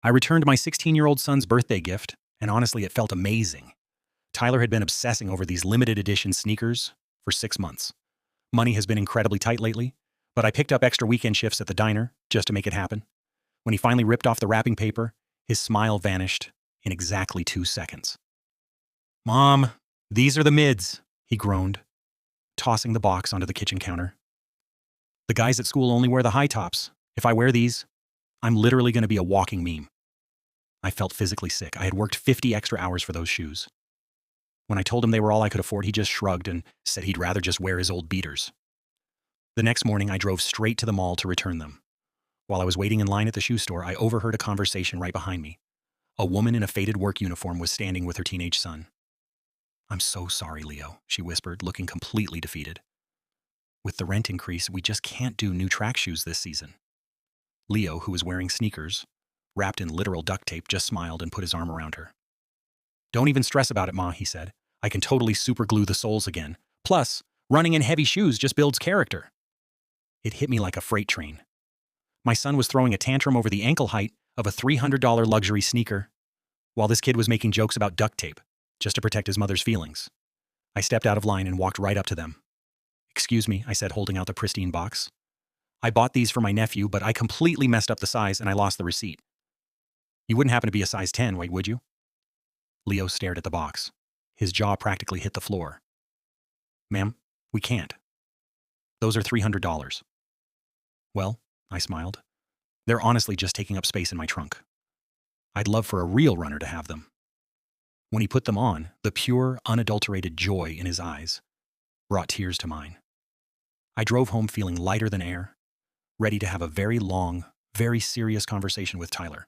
I returned my 16-year-old son's birthday gift, and honestly, it felt amazing. Tyler had been obsessing over these limited edition sneakers for 6 months. Money has been incredibly tight lately, but I picked up extra weekend shifts at the diner just to make it happen. When he finally ripped off the wrapping paper, his smile vanished in exactly 2 seconds. "Mom, these are the mids," he groaned, tossing the box onto the kitchen counter. "The guys at school only wear the high tops. If I wear these, I'm literally going to be a walking meme." I felt physically sick. I had worked 50 extra hours for those shoes. When I told him they were all I could afford, he just shrugged and said he'd rather just wear his old beaters. The next morning, I drove straight to the mall to return them. While I was waiting in line at the shoe store, I overheard a conversation right behind me. A woman in a faded work uniform was standing with her teenage son. "I'm so sorry, Leo," she whispered, looking completely defeated. "With the rent increase, we just can't do new track shoes this season." Leo, who was wearing sneakers, wrapped in literal duct tape, just smiled and put his arm around her. "Don't even stress about it, Ma," he said. "I can totally super glue the soles again. Plus, running in heavy shoes just builds character." It hit me like a freight train. My son was throwing a tantrum over the ankle height of a $300 luxury sneaker, while this kid was making jokes about duct tape, just to protect his mother's feelings. I stepped out of line and walked right up to them. "Excuse me," I said, holding out the pristine box. "I bought these for my nephew, but I completely messed up the size and I lost the receipt. You wouldn't happen to be a size 10, wait, would you?" Leo stared at the box. His jaw practically hit the floor. "Ma'am, we can't. Those are $300. "Well," I smiled, "they're honestly just taking up space in my trunk. I'd love for a real runner to have them." When he put them on, the pure, unadulterated joy in his eyes brought tears to mine. I drove home feeling lighter than air, ready to have a very long, very serious conversation with Tyler.